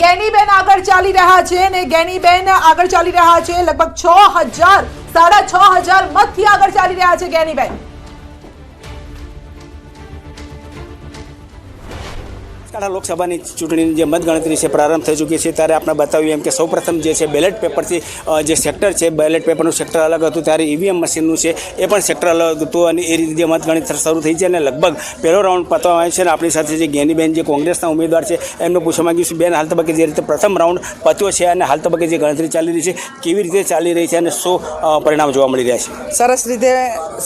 ગેનીબેન આગળ ચાલી રહ્યા છે ને ગેનીબેન આગળ ચાલી રહ્યા છે લગભગ 6000 6500 મતથી આગળ ચાલી રહ્યા છે ગેનીબેન। લોકસભાની ચૂંટણીની જે મતગણતરી છે પ્રારંભ થઈ ચૂકી છે ત્યારે આપણે બતાવ્યું એમ કે સૌપ્રથમ જે છે બેલેટ પેપરથી જે સેક્ટર છે બેલેટ પેપરનું સેક્ટર અલગ હતું ત્યારે ઈવીએમ મશીનનું છે એ પણ સેક્ટર અલગ હતું અને એ રીતે જે મતગણતરી શરૂ થઈ છે અને લગભગ પહેલો રાઉન્ડ પતવામાં આવ્યો છે અને આપણી સાથે જે ગેનીબેન જે કોંગ્રેસના ઉમેદવાર છે એમને પૂછવા માંગ્યું છે બેન હાલ તબક્કે જે રીતે પ્રથમ રાઉન્ડ પત્યો છે અને હાલ તબક્કે જે ગણતરી ચાલી રહી છે કેવી રીતે ચાલી રહી છે અને શું પરિણામ જોવા મળી રહ્યા છે? સરસ રીતે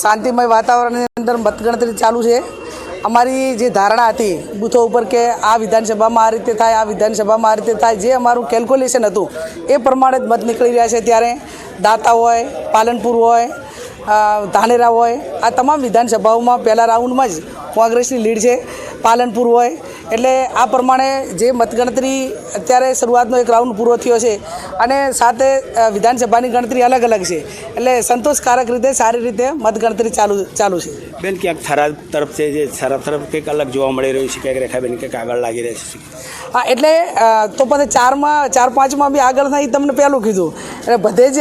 શાંતિમય વાતાવરણની અંદર મતગણતરી ચાલુ છે। અમારી જે ધારણા હતી બૂથો ઉપર કે આ વિધાનસભામાં આ રીતે થાય, આ વિધાનસભામાં આ રીતે થાય, જે અમારું કેલ્ક્યુલેશન હતું એ પ્રમાણે જ મત નીકળી રહ્યા છે। ત્યારે દાતા હોય, પાલનપુર હોય, ધાનેરા હોય, આ તમામ વિધાનસભાઓમાં પહેલા રાઉન્ડમાં જ કોંગ્રેસની લીડ છે। પાલનપુર હોય એટલે આ પ્રમાણે જે મતગણતરી અત્યારે શરૂઆતનો એક રાઉન્ડ પૂરો થયો છે અને સાથે વિધાનસભાની ગણતરી અલગ અલગ છે એટલે સંતોષકારક રીતે સારી રીતે મતગણતરી ચાલુ છે। બેન ક્યાંક થરાદ તરફ છે જે થરાદ તરફ કંઈક અલગ જોવા મળી રહ્યું છે, ક્યાંક રેખાબેન કંઈક આગળ લાગી રહી છે? હા એટલે તો પછી 4-5માં બી આગળ થાય તમને પહેલું કીધું એટલે બધે જ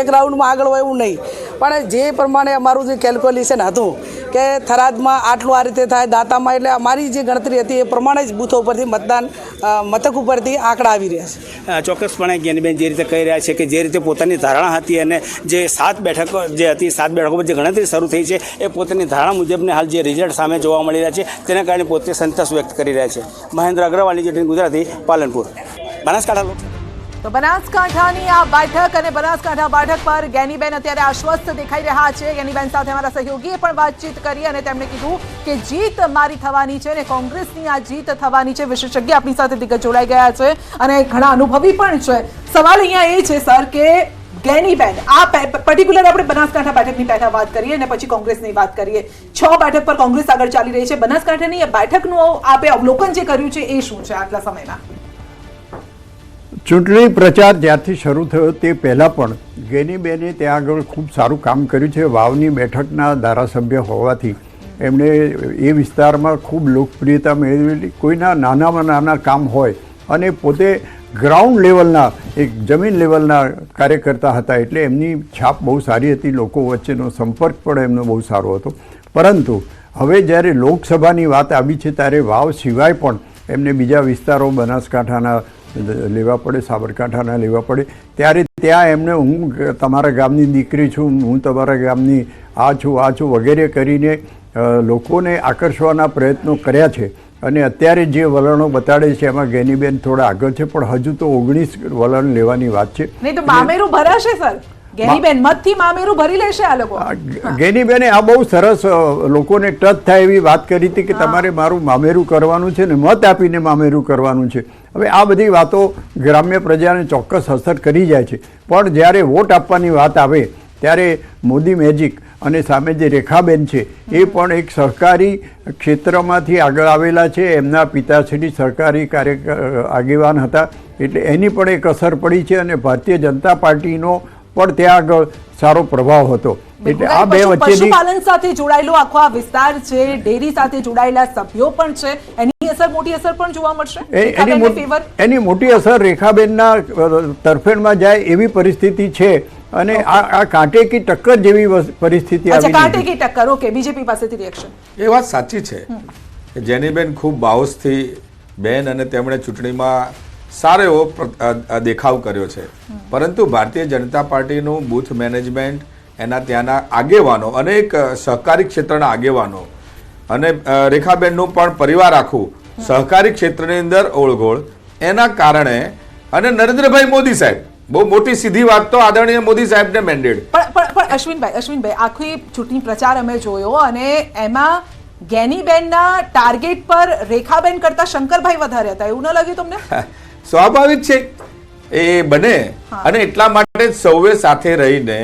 એક રાઉન્ડમાં આગળ હોય એવું નહીં, પણ જે પ્રમાણે અમારું જે કેલ્ક્યુલેશન હતું કે થરાદમાં આટલું આ રીતે થાય, દાતામાં એટલે અમારી જે ગણતરી હતી એ પ્રમાણે જ બૂથો ઉપરથી મથક ઉપરથી આંકડા આવી રહ્યા છે। ચોક્કસપણે જ્ઞાનીબેન જે રીતે કહી રહ્યા છે કે જે રીતે પોતાની ધારણા હતી અને જે 7 બેઠકો જે હતી 7 બેઠકો પર જે ગણતરી શરૂ થઈ છે એ પોતાની ધારણા મુજબને હાલ જે રિઝલ્ટ સામે જોવા મળી રહ્યા છે તેના કારણે પોતે સંતોષ વ્યક્ત કરી રહ્યા છે। મહેન્દ્ર અગ્રવાલની જેટલી ગુજરાતી પાલનપુર બનાસકાંઠા। તો બનાસકાંઠાની આ બેઠક અને બનાસકાંઠા બેઠક પર ગેનીબેન અત્યારે આશ્વસ્ત દેખાઈ રહ્યા છે। ગેનીબેન સાથે અમારા સહયોગીએ પણ વાતચીત કરી અને તેમણે કીધું કે જીત મારી થવાની છે અને કોંગ્રેસની આ જીત થવાની છે। વિશેષજ્ઞ આપણી સાથે દિગ્ગજ જોડાઈ ગયા છે અને ઘણા અનુભવી પણ છે। સવાલ અહીંયા એ છે સર કે ગેનીબેન આ પર્ટિક્યુલર આપણે બનાસકાંઠા બેઠકની પહેલા વાત કરીએ અને પછી કોંગ્રેસની વાત કરીએ। 6 બેઠક પર કોંગ્રેસ આગળ ચાલી રહી છે। બનાસકાંઠાની આ બેઠકનું આપે અવલોકન જે કર્યું છે એ શું છે આટલા સમયમાં? ચૂંટણી પ્રચાર જ્યારથી શરૂ થયો તે પહેલાં પણ ગેનીબેને ત્યાં આગળ ખૂબ સારું કામ કર્યું છે। વાવની બેઠકના ધારાસભ્ય હોવાથી એમણે એ વિસ્તારમાં ખૂબ લોકપ્રિયતા મેળવેલી। કોઈના નાનામાં નાના કામ હોય અને પોતે ગ્રાઉન્ડ લેવલના એક જમીન લેવલના કાર્યકર્તા હતા એટલે એમની છાપ બહુ સારી હતી, લોકો વચ્ચેનો સંપર્ક પણ એમનો બહુ સારો હતો। પરંતુ હવે જ્યારે લોકસભાની વાત આવી છે ત્યારે વાવ સિવાય પણ એમને બીજા વિસ્તારો બનાસકાંઠાના લેવા પડે, સાબરકાંઠાના લેવા પડે, ત્યારે ત્યાં એમને હું તમારા ગામની દીકરી છું, હું તમારા ગામની આ છું વગેરે કરીને લોકોને આકર્ષવાના પ્રયત્નો કર્યા છે અને અત્યારે જે વલણો બતાડે છે એમાં ગેનીબેન થોડા આગળ છે પણ હજુ તો 19 વલણ લેવાની વાત છે। નહીં તો મામેરું ભરાશે સર, ગેનીબેન મતથી મામેરું ભરી લેશે આ લોકો। ગેનીબેને આ બહુ સરસ લોકોને ટચ થાય એવી વાત કરી હતી કે તમારે મારું મામેરું કરવાનું છે ને મત આપીને મામેરું કરવાનું છે। હવે આ બધી વાતો ગ્રામ્ય પ્રજાને ચોક્કસ અસર કરી જાય છે પણ જ્યારે વોટ આપવાની વાત આવે ત્યારે મોદી મેજિક અને સામે જે રેખાબેન છે એ પણ એક સહકારી ક્ષેત્રમાંથી આગળ આવેલા છે। એમના પિતાશ્રી સરકારી આગેવાન હતા એટલે એની પણ એક અસર પડી છે અને ભારતીય જનતા પાર્ટીનો પણ ત્યાં આગળ સારો પ્રભાવ હતો। એટલે આ બે વચ્ચેની પશુપાલન સાથે જોડાયેલો આખો આ વિસ્તાર છે, ડેરી સાથે જોડાયેલા સભ્યો પણ છે, એની અસર મોટી અસર પણ જોવા મળશે। એની મોટી અસર રેખાબેનના તરફેણમાં જાય એવી પરિસ્થિતિ છે અને આ કાંટે કી ટક્કર જેવી પરિસ્થિતિ આવી છે। કાંટે કી ટક્કર, ઓકે, બીજેપી પાસેથી રિએક્શન। એ વાત સાચી છે કે જેનીબેન ખૂબ બાહોશથી બેન અને તેમણે ચૂંટણીમાં સારો એવો દેખાવ કર્યો છે પરંતુ ભારતીય જનતા પાર્ટીનું બૂથ મેનેજમેન્ટ, એના ત્યાંના આગેવાનો, અનેક સહકારી ક્ષેત્રના આગેવાનો અને રેખાબેનનું પણ પરિવાર આખું સહકારી ક્ષેત્રની અંદર ઓળઘોળ, એના કારણે અને નરેન્દ્રભાઈ મોદી સાહેબ, બહુ મોટી સીધી વાત તો આદરણીય મોદી સાહેબને મેન્ડેટ। પણ અશ્વિનભાઈ આખી ચૂંટણી પ્રચાર અમે જોયો અને એમાં ગેનીબેનના ટાર્ગેટ પર રેખાબેન કરતા શંકરભાઈ વધારે હતા, એવું ન લાગ્યું તમને? સ્વાભાવિક છે એ બને અને એટલા માટે સૌએ સાથે રહીને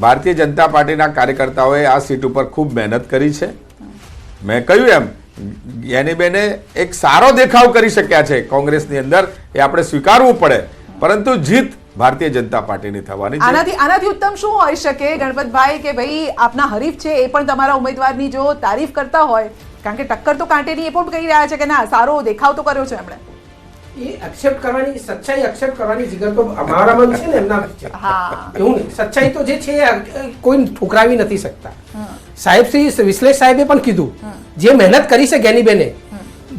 ભારતીય જનતા પાર્ટીના કાર્યકર્તાઓએ આ સીટ ઉપર ખૂબ મહેનત કરી છે। મેં કહ્યું એમ ગેનીબેને એક સારો દેખાવ કરી શક્યા છે કોંગ્રેસની અંદર, એ આપણે સ્વીકારવું પડે, પરંતુ જીત ભારતીય જનતા પાર્ટીની થવાની છે। આનાથી ઉત્તમ શું હોઈ શકે ગણપતભાઈ કે ભાઈ આપના હરીફ છે એ પણ તમારા ઉમેદવારની જો તારીફ કરતા હોય, કારણ કે ટક્કર તો કાંટેની એ પણ કહી રહ્યા છે કે ના સારો દેખાવ તો કર્યો છે એમણે. એ એક્સેપ્ટ કરવાની સચ્ચાઈ એક્સેપ્ટ કરવાની જગ્યા તો અમારામાં છે ને એમના છે. એવું નહીં, સચ્ચાઈ તો જે છે કોઈ ઠુકરાવી નથી શકતા. સાહેબ શ્રી વિશ્લેષ સાહેબે પણ કીધું જે મહેનત કરી છે ગેનીબેને,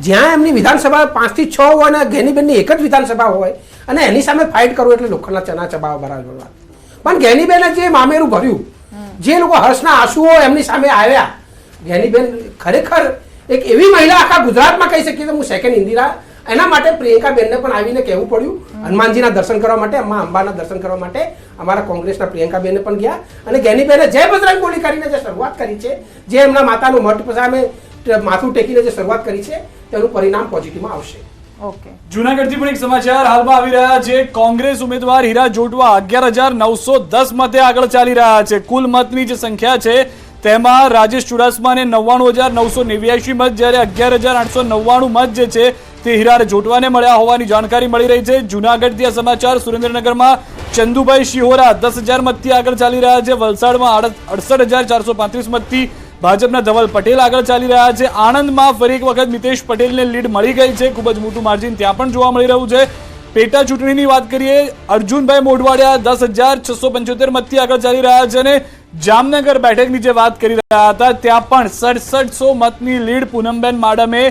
જ્યાં એમની વિધાનસભા 5 થી 6 હોય અને ગેનીબેનની એક જ વિધાનસભા હોય અને એની સામે ફાઇટ કરવું એટલે લોખંડના ચના ચબાવવા બરાબર વાત. પણ ગેનીબેને જે મામેરું ભર્યું, જે લોકો હર્ષના આંસુઓ એમની સામે આવ્યા, ગેનીબેન ખરેખર એક એવી મહિલા આખા ગુજરાતમાં કહી શકીએ તો હું સેકન્ડ ઇન્દિરા. એના માટે પ્રિયંકાબેનને પણ આવીને કહેવું પડ્યું, હનુમાનજીના દર્શન કરવા માટે, અમ્મા અંબાના દર્શન કરવા માટે અમારા કોંગ્રેસના પ્રિયંકાબેનને પણ ગયા અને ગેનીબેને જય બજરંગ બોલી કરીને જે શરૂઆત કરી છે, જે એમના માતાનું મઠ સામે માથું ટેકીને જે શરૂઆત કરી છે તેનું પરિણામ પોઝિટિવમાં આવશે. ઓકે, જૂનાગઢથી પણ એક સમાચાર હાલમાં આવી રહ્યા છે. કોંગ્રેસ ઉમેદવાર હીરા જોટવા 11,910 મતે આગળ ચાલી રહ્યા છે. કુલ મતની જે સંખ્યા છે તેમાં રાજેશ ચુડાસમાને 99,989 મત, જ્યારે 11,899 મત જે છે તે હીરા જોટવાને મળ્યા હોવાની જાણકારી મળી રહી છે. જૂનાગઢથી આ સમાચાર. સુરેન્દ્રનગરમાં ચંદુભાઈ શિહોરા 10,000 મતથી આગળ ચાલી રહ્યા છે. વલસાડમાં 68,435 મતથી ભાજપના ધવલ પટેલ આગળ ચાલી રહ્યા છે. આણંદમાં ફરી એક વખત મિતેશ પટેલને લીડ મળી ગઈ છે. ખૂબ જ મોટું માર્જિન ત્યાં પણ જોવા મળી રહ્યું છે. પેટા ચૂંટણીની વાત કરીએ, અર્જુનભાઈ મોઢવાડિયા 10,675 મતથી આગળ ચાલી રહ્યા છે અને જામનગર બેઠકની જે વાત કરી રહ્યા હતા ત્યાં પણ 6700 મતની લીડ પૂનમબેન માડમે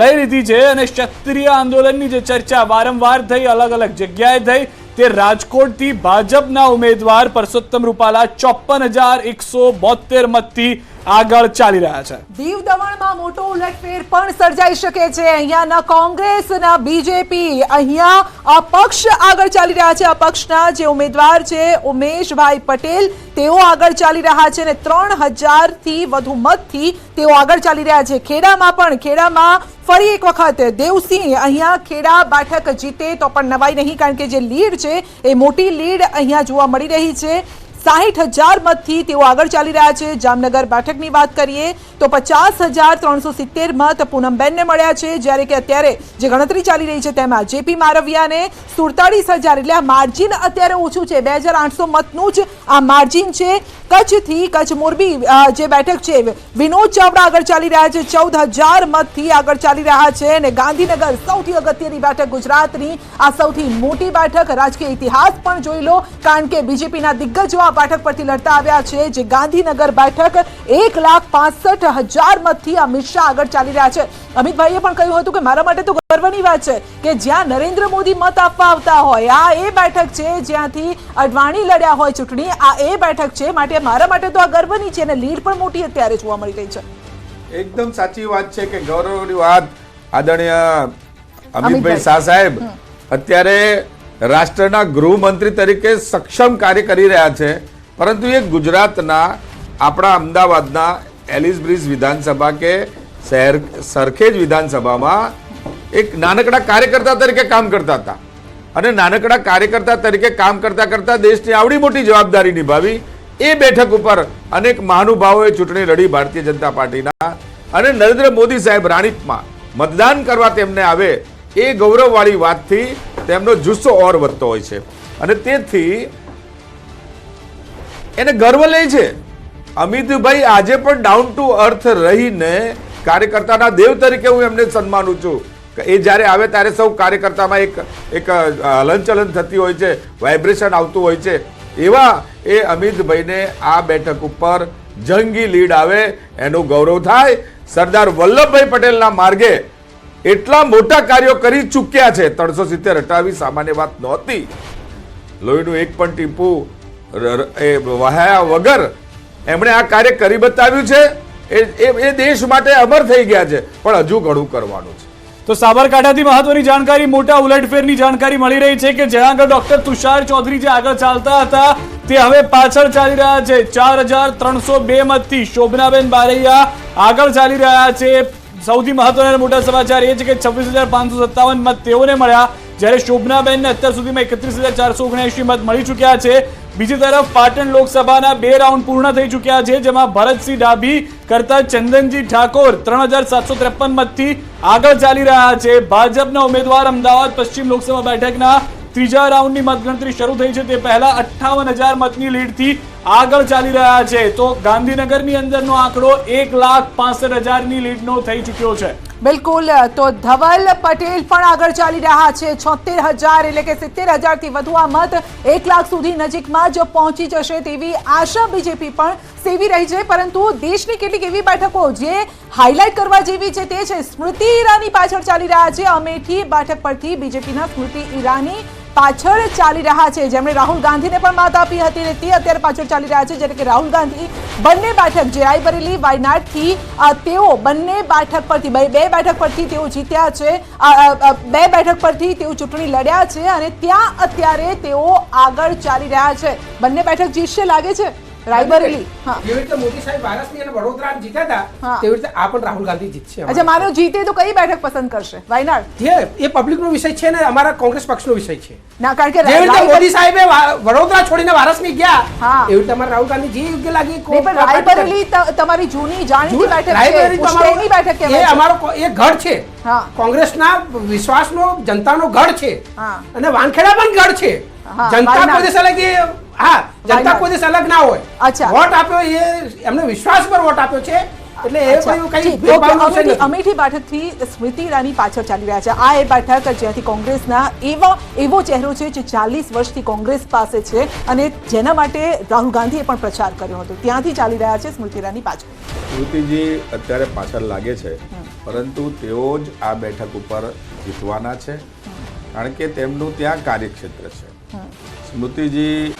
લઈ લીધી છે. અને ક્ષત્રિય આંદોલનની જે ચર્ચા વારંવાર થઈ, અલગ અલગ જગ્યાએ થઈ, તે રાજકોટથી ભાજપના ઉમેદવાર પરસોત્તમ રૂપાલા 54,172 મતથી આગળ ચાલી રહ્યા છે. દીવ દમણમાં મોટો ઉલટફેર પણ સર્જાઈ શકે છે. અહીંયા ના કોંગ્રેસ ના બીજેપી, અહીંયા અપક્ષ આગળ ચાલી રહ્યા છે. અપક્ષના જે ઉમેદવાર છે ઉમેશભાઈ પટેલ, તેઓ આગળ ચાલી રહ્યા છે અને 3,000 થી વધુ મતથી તેઓ આગળ ચાલી રહ્યા છે. ખેડામાં ફરી એક વખત દેવસિંહ અહીંયા ખેડા બેઠક જીતે તો પણ નવાઈ નહીં, કારણ કે જે લીડ છે એ મોટી લીડ અહીંયા જોવા મળી રહી છે. 60,000 મતથી તેઓ આગળ ચાલી રહ્યા છે. જામનગર બેઠકની વાત કરીએ તો 50,370 મત પૂનમબેનને મળ્યા છે, જ્યારે કે અત્યારે જે ગણતરી ચાલી રહી છે તેમાં જેપી મારવિયાને 47,000, એટલે આ માર્જિન અત્યારે ઓછું છે. 2,800 મતનું જ આ માર્જિન છે. કચ્છ મોરબી જે બેઠક છે વિનોદ ચાવડા આગળ ચાલી રહ્યા છે, 14,000 મતથી આગળ ચાલી રહ્યા છે. અને ગાંધીનગર સૌથી અગત્યની બેઠક, ગુજરાતની આ સૌથી મોટી બેઠક, રાજકીય ઇતિહાસ પણ જોઈ લો, કારણ કે બીજેપીના દિગ્ગજો આ બેઠક પરથી લડતા આવ્યા છે. જે ગાંધીનગર બેઠક 1,65,000 મતથી અમિત શાહ આગળ ચાલી રહ્યા છે. અમિતભાઈએ પણ કહ્યું હતું કે મારા માટે તો ગર્વની વાત છે કે જ્યાં નરેન્દ્ર મોદી મત આપવા આવતા હોય, આ એ બેઠક છે જ્યાંથી અડવાણી લડ્યા હોય ચૂંટણી, આ એ બેઠક છે, માટે મારા માટે તો આ ગર્વની છે અને લીડ પણ મોટી અત્યારે જોવા મળી રહી છે. એકદમ સાચી વાત છે કે ગૌરવની વાત. આદરણીય અમિતભાઈ શાહ સાહેબ અત્યારે રાષ્ટ્રના ગૃહમંત્રી તરીકે સક્ષમ કાર્ય કરી રહ્યા છે, પરંતુ એ ગુજરાતના આપણા અમદાવાદના એલિસ બ્રિજ વિધાનસભા કે સરખેજ વિધાનસભામાં એક નાનકડા કાર્યકર્તા તરીકે કામ કરતા હતા અને નાનકડા કાર્યકર્તા તરીકે કામ કરતા કરતા દેશની આવડી મોટી જવાબદારી નિભાવી. એ બેઠક ઉપર અનેક મહાનુભાવોએ ચૂંટણી લડી ભારતીય જનતા પાર્ટીના, અને નરેન્દ્ર મોદી સાહેબ રાણીપમાં મતદાન કરવા તેમને આવે એ ગૌરવવાળી વાતથી તેમનો જુસ્સો ઓર વધતો હોય છે અને તેથી એને ગર્વ લે છે. અમિતભાઈ આજે પણ ડાઉન ટુ અર્થ રહીને કાર્યકર્તાના દેવ તરીકે હું એમને સન્માનું છું. એ જ્યારે આવે ત્યારે સૌ કાર્યકર્તામાં એક હલનચલન થતી હોય છે, વાઇબ્રેશન આવતું હોય છે. એવા એ અમિતભાઈને આ બેઠક ઉપર જંગી લીડ આવે એનું ગૌરવ થાય. સરદાર વલ્લભભાઈ પટેલના માર્ગે એટલા મોટા કાર્યો કરી ચૂક્યા છે. 370 હટાવી સામાન્ય વાત નહોતી. લોહીનું એક પણ ટીપું વહાયા વગર એમણે આ કાર્ય કરી બતાવ્યું છે. એ દેશ માટે અમર થઈ ગયા છે, પણ હજુ ઘણું કરવાનું છે. તો સાબરકાંઠાથી મહત્વની જાણકારી, મોટા ઉલટફેરની જાણકારી મળી રહી છે કે જ્યાં આગળ ડોક્ટર તુષાર ચૌધરી જે આગળ ચાલતા હતા તે હવે પાછળ ચાલી રહ્યા છે. 4,302 મતથી શોભનાબેન બારૈયા આગળ ચાલી રહ્યા છે. સૌથી મહત્વના મોટા સમાચાર એ છે કે 26,557 મત તેઓને મળ્યા, જ્યારે શોભનાબેનને અત્યાર સુધીમાં 31,479 મત મળી ચૂક્યા છે. બીજી તરફ પાટણ લોકસભાના 2 રાઉન્ડ પૂર્ણ થઈ ચૂક્યા છે, જેમાં ભરતસિંહ ડાભી કરતા ચંદનજી ઠાકોર 3,753 મતથી આગળ ચાલી રહ્યા છે. ભાજપના ઉમેદવાર અમદાવાદ પશ્ચિમ લોકસભા બેઠકના ત્રીજા રાઉન્ડની મતગણતરી શરૂ થઈ છે તે પહેલા 58,000 મતની લીડથી આગળ ચાલી રહ્યા છે. તો ગાંધીનગરની અંદરનો આંકડો 1,65,000ની લીડનો થઈ ચૂક્યો છે. બિલકુલ. તો ધવલ પટેલ પણ આગળ ચાલી રહ્યા છે. 76,000 એટલે કે 70,000થી વધુ આ મત 1 લાખ સુધી નજીકમાં જ પહોંચી જશે તેવી આશા બીજેપી પણ સેવી રહી છે. પરંતુ દેશની કેટલીક એવી બેઠકો જે હાઇલાઇટ કરવા જેવી છે તે છે સ્મૃતિ ઈરાની પાછળ ચાલી રહ્યા છે. અમેઠી બેઠક પરથી બીજેપીના સ્મૃતિ ઈરાની પાછળ ચાલી રહ્યા છે, જેમણે રાહુલ ગાંધીને પણ માત આપી હતી અને તે અત્યારે પાછળ ચાલી રહ્યા છે. જ્યારે કે રાહુલ ગાંધી બંને બેઠક જે રાયબરેલી વાયનાડથી તેઓ બંને બેઠક પરથી બે બેઠક પરથી તેઓ જીત્યા છે. બે બેઠક પરથી તેઓ ચૂંટણી લડ્યા છે અને ત્યાં અત્યારે તેઓ આગળ ચાલી રહ્યા છે. બંને બેઠક જીતશે લાગે છે રાયબરેલી. હા, જેવી રીતે મોદી સાહેબ વારાણસી અને વડોદરા જીત્યા હતા તેવી રીતે આ પણ રાહુલ ગાંધી જીતશે. અચ્છા, માનો જીતે તો કઈ બેઠક પસંદ કરશે? વાયનાડ? જે એ પબ્લિકનો વિષય છે ને અમારા કોંગ્રેસ પક્ષનો વિષય છે. ના, કારણ કે જેવી રીતે મોદી સાહેબે વડોદરા છોડીને વારાણસી ગયા હા, એવી રીતે અમારા રાહુલ ગાંધી જે યોગ્ય લાગે નહીં, પણ રાયબરેલી તમારી જૂની જાણીતી બેઠક છે, પુષ્કરેની બેઠક એ કહેવાય છે. અમારો એ ગઢ છે. હા, કોંગ્રેસના વિશ્વાસનો જનતાનો ગઢ છે હા, અને વાનખેડા પણ ગઢ છે. હા, જનતા વાયનાડ. કોઈ દિવસ અલગ જનતા કોઈ દિવસ અલગ ના હોય. અચ્છા. વોટ આપ્યો એ એમને વિશ્વાસ પર વોટ આપ્યો છે એટલે એ અચ્છા, કઈ ઠીક. ભેદભાવનો વિષય અમેઠી નથી. અમેઠી બેઠકથી સ્મૃતિ ઈરાની પાછળ ચાલી રહ્યા છે. આ એ બેઠક જ્યાંથી કોંગ્રેસના એવો ચહેરો છે જે 40 વર્ષથી કોંગ્રેસ પાસે છે અને જેના માટે રાહુલ ગાંધીએ પણ પ્રચાર કર્યો હતો. ત્યાંથી ચાલી રહ્યા છે સ્મૃતિ ઈરાની પાછળ. સ્મૃતિજી અત્યારે પાછળ લાગે છે, પરંતુ તેઓ જ આ બેઠક ઉપર જીતવાના છે, કારણ કે તેમનું ત્યાં કાર્યક્ષેત્ર છે. સ્મૃતિજી